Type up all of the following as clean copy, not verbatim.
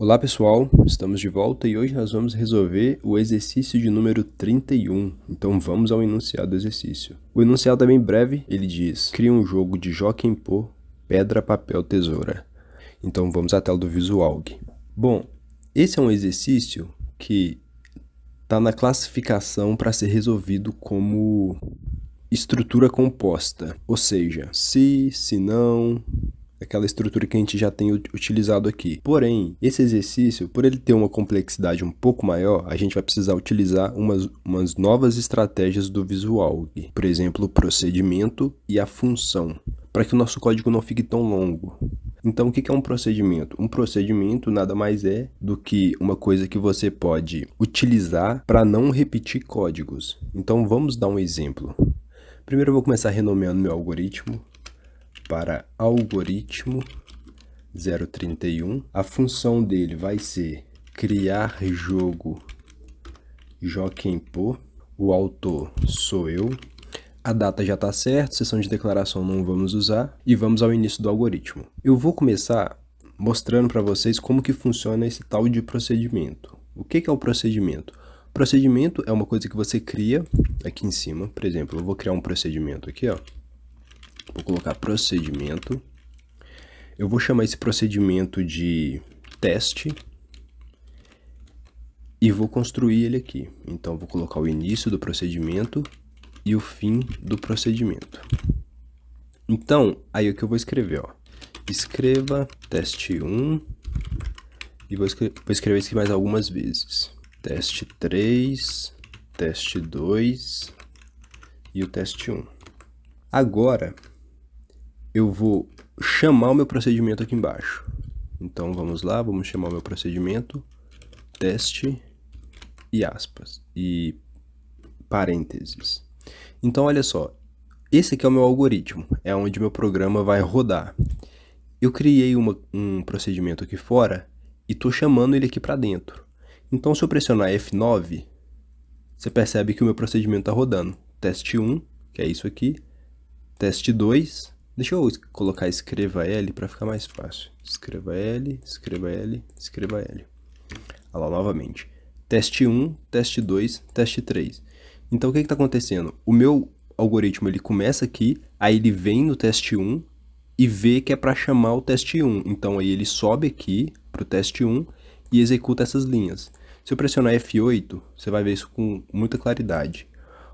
Olá pessoal, estamos de volta e hoje nós vamos resolver o exercício de número 31. Então vamos ao enunciado do exercício. O enunciado é bem breve, ele diz: cria um jogo de jockey pô, pedra, papel, tesoura. Então vamos à tela do Visual. Bom, esse é um exercício que está na classificação para ser resolvido como estrutura composta, ou seja, se não, aquela estrutura que a gente já tem utilizado aqui. Porém, esse exercício, por ele ter uma complexidade um pouco maior, a gente vai precisar utilizar umas novas estratégias do Visual. Por exemplo, o procedimento e a função, para que o nosso código não fique tão longo. Então, o que é um procedimento? Um procedimento nada mais é do que uma coisa que você pode utilizar para não repetir códigos. Então, vamos dar um exemplo. Primeiro, eu vou começar renomeando meu algoritmo para algoritmo 031. A função dele vai ser criar jogo jockey pô. O autor sou eu. A data já está certa, seção de declaração não vamos usar. E vamos ao início do algoritmo. Eu vou começar mostrando para vocês como que funciona esse tal de procedimento. O que é o procedimento? Procedimento é uma coisa que você cria aqui em cima. Por exemplo, eu vou criar um procedimento aqui, ó. Vou colocar procedimento. Eu vou chamar esse procedimento de teste. E vou construir ele aqui. Então, vou colocar o início do procedimento e o fim do procedimento. Então, aí o que eu vou escrever, ó. Escreva teste 1. E vou escrever isso aqui mais algumas vezes. Teste 3, teste 2 e o teste 1. Agora, eu vou chamar o meu procedimento aqui embaixo. Então, vamos lá, vamos chamar o meu procedimento, teste e aspas, e parênteses. Então, olha só, esse aqui é o meu algoritmo, é onde meu programa vai rodar. Eu criei um procedimento aqui fora e estou chamando ele aqui para dentro. Então, se eu pressionar F9, você percebe que o meu procedimento está rodando. Teste 1, que é isso aqui, teste 2, deixa eu colocar escreva L para ficar mais fácil. Escreva L, escreva L, escreva L. Olha lá novamente. Teste 1, teste 2, teste 3. Então o que está acontecendo? O meu algoritmo ele começa aqui, aí ele vem no teste 1 e vê que é para chamar o teste 1. Então aí ele sobe aqui para o teste 1 e executa essas linhas. Se eu pressionar F8, você vai ver isso com muita claridade.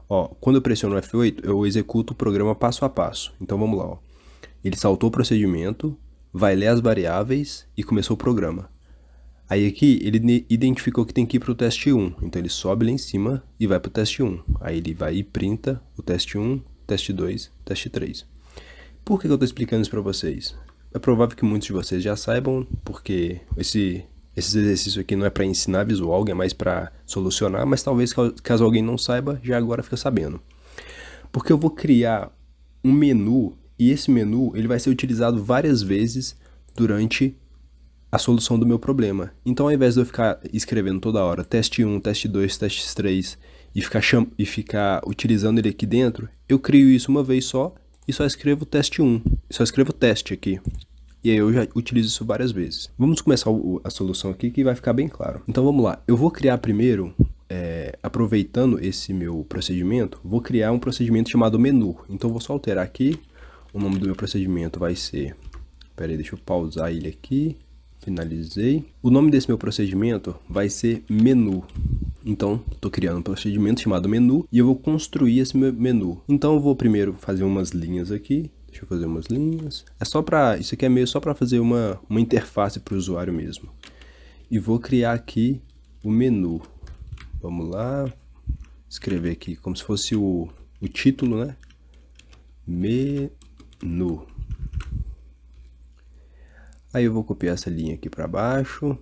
Ó, quando eu pressiono F8, eu executo o programa passo a passo. Então vamos lá. Ó. Ele saltou o procedimento, vai ler as variáveis e começou o programa. Aí aqui ele identificou que tem que ir para o teste 1, então ele sobe lá em cima e vai para o teste 1. Aí ele vai e printa o teste 1, teste 2, teste 3. Por que eu estou explicando isso para vocês? É provável que muitos de vocês já saibam, porque esse exercício aqui não é para ensinar Visual, é mais para solucionar, mas talvez caso alguém não saiba, já agora fica sabendo. Porque eu vou criar um menu e esse menu ele vai ser utilizado várias vezes durante a solução do meu problema. Então, ao invés de eu ficar escrevendo toda hora teste 1, teste 2, teste 3 e ficar utilizando ele aqui dentro, eu crio isso uma vez só e só escrevo teste 1, só escrevo teste aqui. E aí eu já utilizo isso várias vezes. Vamos começar a solução aqui que vai ficar bem claro. Então vamos lá, eu vou criar primeiro, aproveitando esse meu procedimento, vou criar um procedimento chamado menu. Então eu vou só alterar aqui, o nome do meu procedimento vai ser, peraí, deixa eu pausar ele aqui. Finalizei. O nome desse meu procedimento vai ser menu. Então, estou criando um procedimento chamado menu e eu vou construir esse meu menu. Então, eu vou primeiro fazer umas linhas aqui. Deixa eu fazer umas linhas. Isso aqui é meio só para fazer uma interface para o usuário mesmo. E vou criar aqui o menu. Vamos lá. Escrever aqui como se fosse o título, né? Menu. Aí eu vou copiar essa linha aqui para baixo.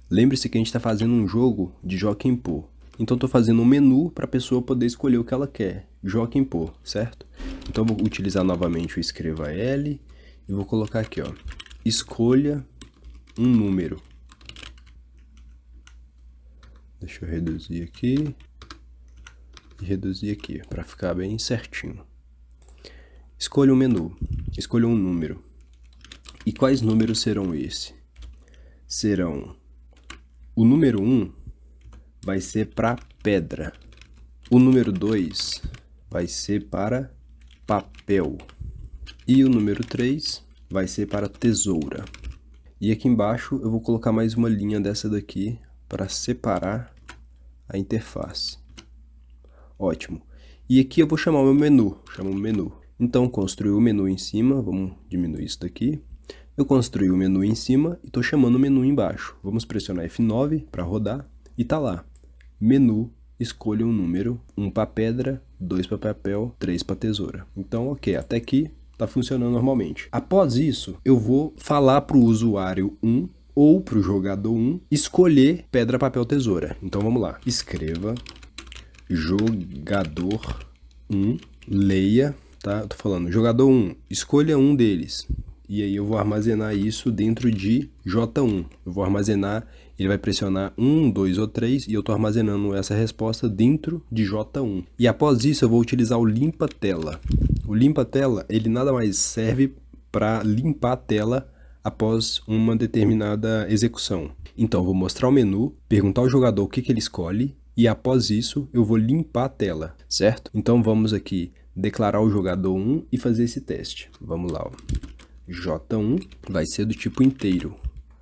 Lembre-se que a gente está fazendo um jogo de jockey pô. Então estou fazendo um menu para a pessoa poder escolher o que ela quer. Jockey pô, certo? Então eu vou utilizar novamente o escreva L e vou colocar aqui, ó. Escolha um número. Deixa eu reduzir aqui. E reduzir aqui para ficar bem certinho. Escolha um menu. Escolha um número. E quais números serão esses? Serão o número 1 vai ser para pedra. O número 2 vai ser para papel. E o número 3 vai ser para tesoura. E aqui embaixo eu vou colocar mais uma linha dessa daqui para separar a interface. Ótimo. E aqui eu vou chamar o meu menu. Chamo o menu. Então, construí o menu em cima. Vamos diminuir isso daqui. Eu construí o menu em cima e estou chamando o menu embaixo. Vamos pressionar F9 para rodar. E tá lá. Menu, escolha um número. 1 para pedra, 2 para papel, 3 para tesoura. Então, ok. Até aqui está funcionando normalmente. Após isso, eu vou falar para o usuário 1 ou para o jogador 1 escolher pedra, papel, tesoura. Então, vamos lá. Escreva jogador 1, leia, tá? Eu tô falando, jogador 1, escolha um deles. E aí eu vou armazenar isso dentro de J1. Eu vou armazenar, ele vai pressionar 1, 2 ou 3 e eu tô armazenando essa resposta dentro de J1. E após isso eu vou utilizar o limpa-tela. O limpa-tela, ele nada mais serve para limpar a tela após uma determinada execução. Então eu vou mostrar o menu, perguntar ao jogador o que ele escolhe, e após isso, eu vou limpar a tela, certo? Então vamos aqui declarar o jogador 1 e fazer esse teste. Vamos lá, ó. J1 vai ser do tipo inteiro,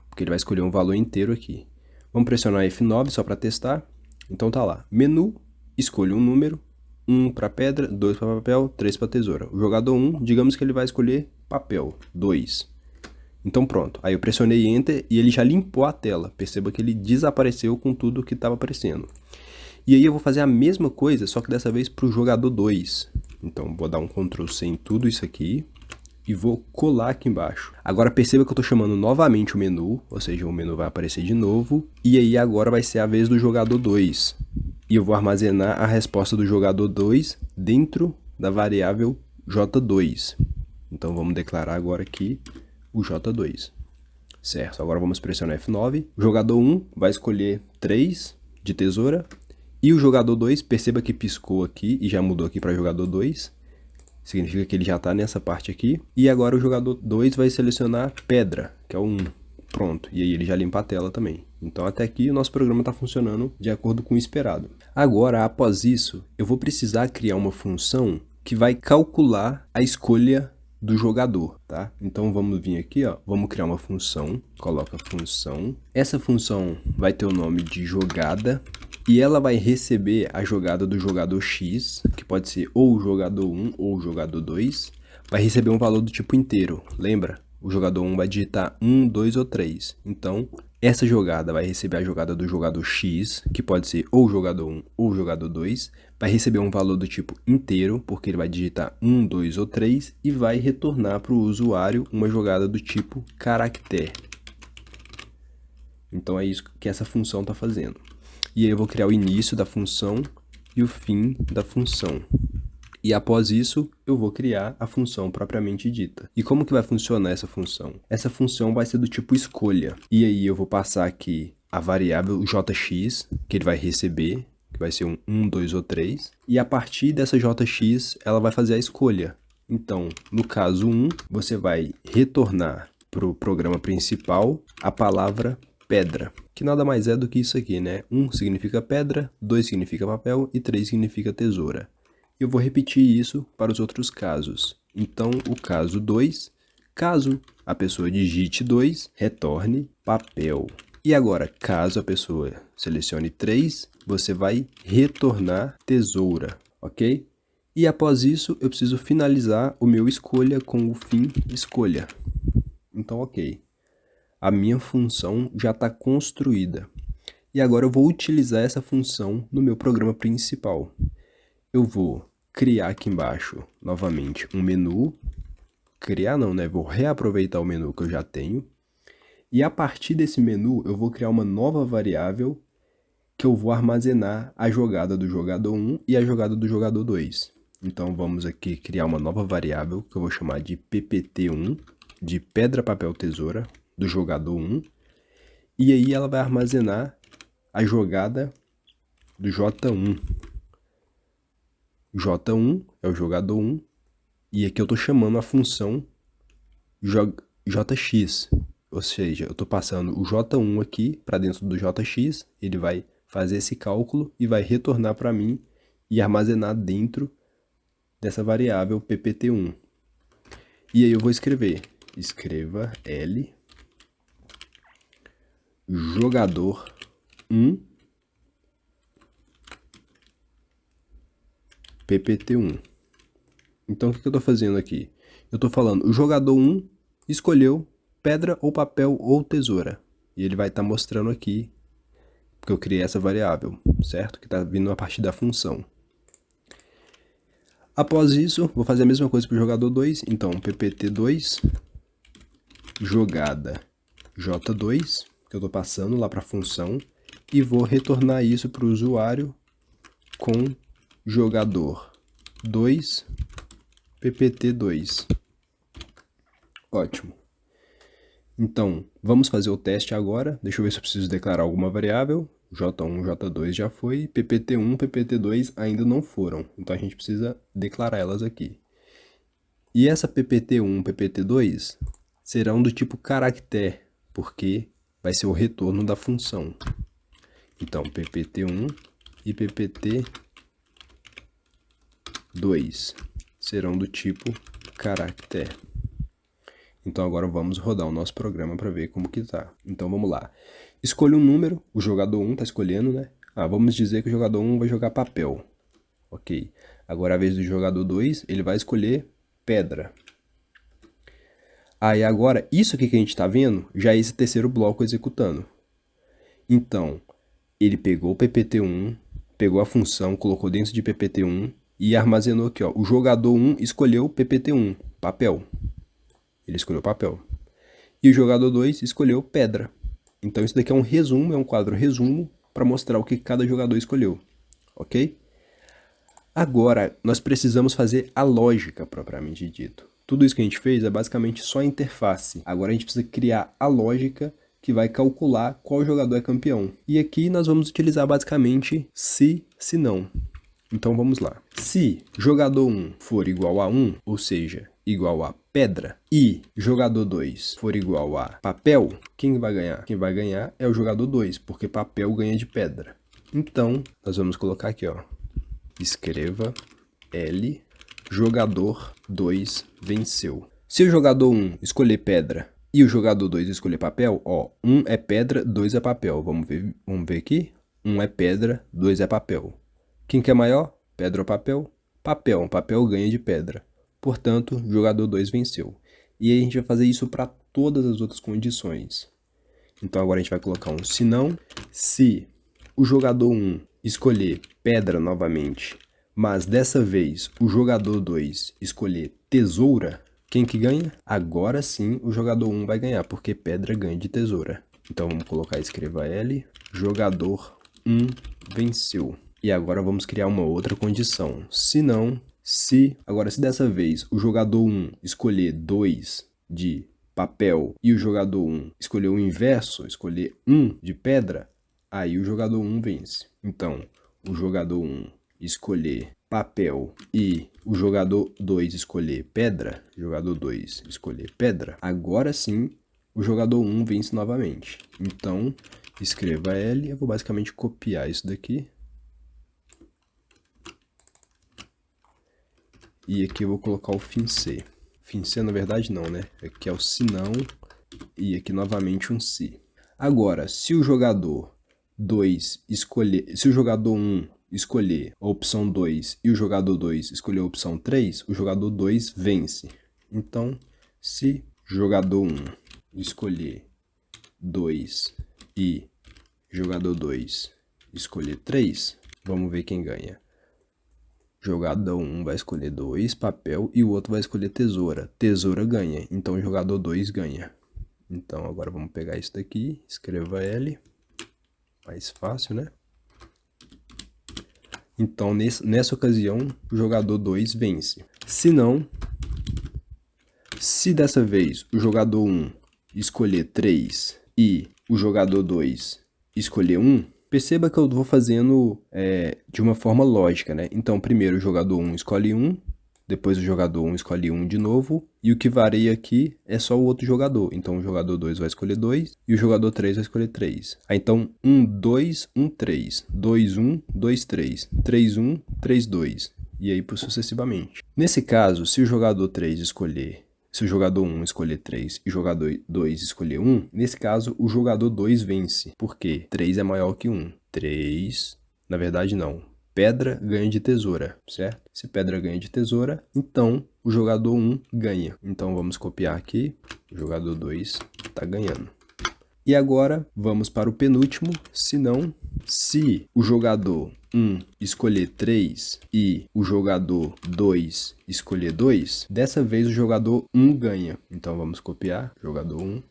porque ele vai escolher um valor inteiro aqui. Vamos pressionar F9 só para testar. Então tá lá, menu, escolha um número, 1 para pedra, 2 para papel, 3 para tesoura. O jogador 1, digamos que ele vai escolher papel, 2. Então pronto, aí eu pressionei Enter e ele já limpou a tela. Perceba que ele desapareceu com tudo que estava aparecendo. E aí eu vou fazer a mesma coisa, só que dessa vez para o jogador 2. Então vou dar um Ctrl C em tudo isso aqui e vou colar aqui embaixo. Agora perceba que eu estou chamando novamente o menu, ou seja, o menu vai aparecer de novo. E aí agora vai ser a vez do jogador 2. E eu vou armazenar a resposta do jogador 2 dentro da variável J2. Então vamos declarar agora aqui o J2. Certo, agora vamos pressionar F9. O jogador 1 vai escolher 3 de tesoura. E o jogador 2, perceba que piscou aqui e já mudou aqui para jogador 2. Significa que ele já está nessa parte aqui. E agora o jogador 2 vai selecionar pedra, que é o 1. Pronto, e aí ele já limpa a tela também. Então até aqui o nosso programa está funcionando de acordo com o esperado. Agora, após isso, eu vou precisar criar uma função que vai calcular a escolha do jogador, tá? Então vamos vir aqui, ó, vamos criar uma função, coloca função. Essa função vai ter o nome de jogada e ela vai receber a jogada do jogador X, que pode ser ou o jogador 1 ou o jogador 2, vai receber um valor do tipo inteiro, lembra? O jogador 1 vai digitar 1, 2 ou 3. Então, essa jogada vai receber a jogada do jogador X, que pode ser ou o jogador 1 ou o jogador 2, vai receber um valor do tipo inteiro, porque ele vai digitar 1, 2 ou 3, e vai retornar para o usuário uma jogada do tipo caractere. Então é isso que essa função está fazendo. E aí eu vou criar o início da função e o fim da função. E após isso, eu vou criar a função propriamente dita. E como que vai funcionar essa função? Essa função vai ser do tipo escolha. E aí eu vou passar aqui a variável jx, que ele vai receber, que vai ser um 1, 2 ou 3. E a partir dessa jx, ela vai fazer a escolha. Então, no caso 1, você vai retornar para o programa principal a palavra pedra, que nada mais é do que isso aqui, né? 1 significa pedra, 2 significa papel e 3 significa tesoura. Eu vou repetir isso para os outros casos. Então, o caso 2, caso a pessoa digite 2, retorne papel. E agora, caso a pessoa selecione 3, você vai retornar tesoura, ok? E após isso, eu preciso finalizar o meu escolha com o fim escolha. Então, ok. A minha função já está construída. E agora eu vou utilizar essa função no meu programa principal. Eu vou criar aqui embaixo, novamente, um menu. Criar não, né? Vou reaproveitar o menu que eu já tenho. E a partir desse menu, eu vou criar uma nova variável que eu vou armazenar a jogada do jogador 1 e a jogada do jogador 2. Então, vamos aqui criar uma nova variável que eu vou chamar de ppt1, de pedra, papel, tesoura, do jogador 1. E aí ela vai armazenar a jogada do J1. J1 é o jogador 1, e aqui eu estou chamando a função JX. Ou seja, eu estou passando o J1 aqui para dentro do JX, ele vai fazer esse cálculo e vai retornar para mim e armazenar dentro dessa variável ppt1. E aí eu vou escreva L jogador 1 ppt1. Então o que eu estou fazendo aqui? Eu estou falando, o jogador 1 escolheu pedra ou papel ou tesoura. E ele vai estar mostrando aqui, porque eu criei essa variável, certo? Que está vindo a partir da função. Após isso, vou fazer a mesma coisa para o jogador 2. Então, ppt2, jogada j2, que eu estou passando lá para a função, e vou retornar isso para o usuário com jogador 2, ppt2. Ótimo. Então, vamos fazer o teste agora. Deixa eu ver se eu preciso declarar alguma variável. J1, J2 já foi. PPT1, PPT2 ainda não foram. Então, a gente precisa declarar elas aqui. E essa PPT1, PPT2 serão do tipo caractere, porque vai ser o retorno da função. Então, PPT1 e PPT2 serão do tipo caractere. Então agora vamos rodar o nosso programa para ver como que tá. Então vamos lá. Escolha um número, o jogador 1 está escolhendo, né? Vamos dizer que o jogador 1 vai jogar papel. Ok. Agora a vez do jogador 2, ele vai escolher pedra. E agora, isso aqui que a gente está vendo, já é esse terceiro bloco executando. Então, ele pegou o PPT1, pegou a função, colocou dentro de PPT1 e armazenou aqui, ó. O jogador 1 escolheu PPT1, papel. Ele escolheu papel. E o jogador 2 escolheu pedra. Então isso daqui é um resumo, é um quadro resumo para mostrar o que cada jogador escolheu. Ok? Agora, nós precisamos fazer a lógica propriamente dito. Tudo isso que a gente fez é basicamente só a interface. Agora a gente precisa criar a lógica que vai calcular qual jogador é campeão. E aqui nós vamos utilizar basicamente se não. Então vamos lá. Se jogador 1 for igual a 1, ou seja, igual a pedra, e jogador 2 for igual a papel, quem vai ganhar? Quem vai ganhar é o jogador 2, porque papel ganha de pedra. Então, nós vamos colocar aqui, ó. Escreva L, jogador 2 venceu. Se o jogador 1 escolher pedra e o jogador 2 escolher papel, ó, 1 é pedra, 2 é papel. Vamos ver aqui? 1 é pedra, 2 é papel. Quem que é maior? Pedra ou papel? Papel. Papel ganha de pedra. Portanto, o jogador 2 venceu. E aí a gente vai fazer isso para todas as outras condições. Então agora a gente vai colocar um se não. Se o jogador 1 escolher pedra novamente, mas dessa vez o jogador 2 escolher tesoura, quem que ganha? Agora sim o jogador 1 vai ganhar, porque pedra ganha de tesoura. Então vamos colocar, escreva L, jogador 1 venceu. E agora vamos criar uma outra condição. Se não, agora se dessa vez o jogador 1 escolher 2 de papel e o jogador 1 escolher o inverso, escolher 1 de pedra, aí o jogador 1 vence. Então, o jogador 1 escolher papel e o jogador 2 escolher pedra, agora sim o jogador 1 vence novamente. Então, escreva L, eu vou basicamente copiar isso daqui. E aqui eu vou colocar o fim C. Fim C na verdade não, né? Aqui é o se não e aqui novamente um se. Agora, se o jogador 2 escolher, se o jogador 1 escolher a opção 2 e o jogador 2 escolher a opção 3, o jogador 2 vence. Então, se jogador 1 escolher 2 e jogador 2 escolher 3, vamos ver quem ganha. Jogador 1 vai escolher 2, papel, e o outro vai escolher tesoura. Tesoura ganha, então o jogador 2 ganha. Então agora vamos pegar isso daqui, escreva L, mais fácil, né? Então nessa ocasião o jogador 2 vence. Se não, se dessa vez o jogador 1 escolher 3 e o jogador 2 escolher 1, perceba que eu vou fazendo de uma forma lógica, né? Então, primeiro o jogador 1 escolhe 1, depois o jogador 1 escolhe 1 de novo, e o que varia aqui é só o outro jogador. Então o jogador 2 vai escolher 2 e o jogador 3 vai escolher 3. Aí então 1, 2, 1, 3, 2, 1, 2, 3, 3, 1, 3, 2, e aí por sucessivamente. Nesse caso, se o jogador 3 escolher, se o jogador 1 escolher 3 e o jogador 2 escolher 1, nesse caso o jogador 2 vence, porque 3 é maior que 1. 3, na verdade não. Pedra ganha de tesoura, certo? Se pedra ganha de tesoura, então o jogador 1 ganha. Então vamos copiar aqui, o jogador 2 está ganhando. E agora vamos para o penúltimo, senão, se o jogador 1 escolher 3 e o jogador 2 escolher 2, dessa vez o jogador 1 ganha. Então vamos copiar, jogador 1.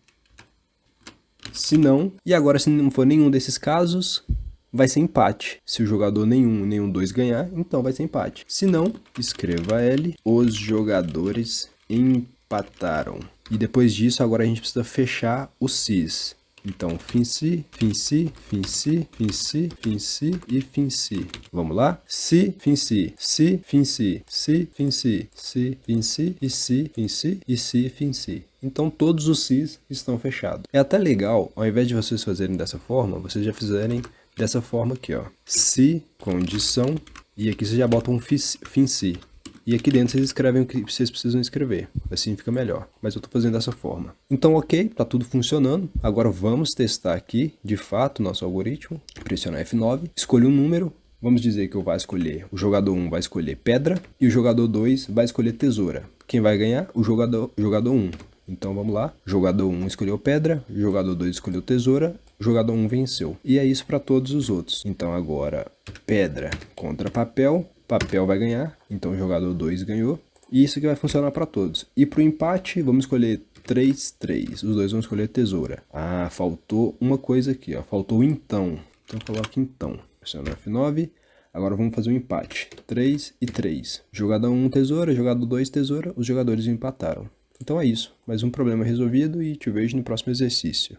Se não, e agora se não for nenhum desses casos, vai ser empate. Se o jogador nenhum 2 ganhar, então vai ser empate. Se não, escreva L, os jogadores empataram. E depois disso, agora a gente precisa fechar o cis. Então, fin-si, fin-si, fin-si, fin-si, fin-si e fin-si. Vamos lá? Si, fin-si, si, fin-si, si, fin-si, si, fin-si e si, fin-si e si, fin-si. Então, todos os cis estão fechados. É até legal, ao invés de vocês fazerem dessa forma, vocês já fizerem dessa forma aqui, ó. Se, condição, e aqui vocês já botam um fin-si. E aqui dentro vocês escrevem o que vocês precisam escrever. Assim fica melhor. Mas eu estou fazendo dessa forma. Então, ok, tá tudo funcionando. Agora vamos testar aqui, de fato, nosso algoritmo. Pressionar F9, escolha um número. Vamos dizer que eu vou escolher, o jogador 1 vai escolher pedra e o jogador 2 vai escolher tesoura. Quem vai ganhar? O jogador 1. Então vamos lá, jogador 1 escolheu pedra, jogador 2 escolheu tesoura, jogador 1 venceu. E é isso para todos os outros. Então agora, pedra contra papel, papel vai ganhar, então o jogador 2 ganhou. E isso aqui vai funcionar para todos. E para o empate, vamos escolher 3, 3. Os dois vão escolher tesoura. Ah, faltou uma coisa aqui, ó. Faltou o então. Então coloque então. Pressiona F9. Agora vamos fazer um empate. 3 e 3. Jogador 1 tesoura, jogador 2 tesoura. Os jogadores empataram. Então é isso. Mais um problema resolvido e te vejo no próximo exercício.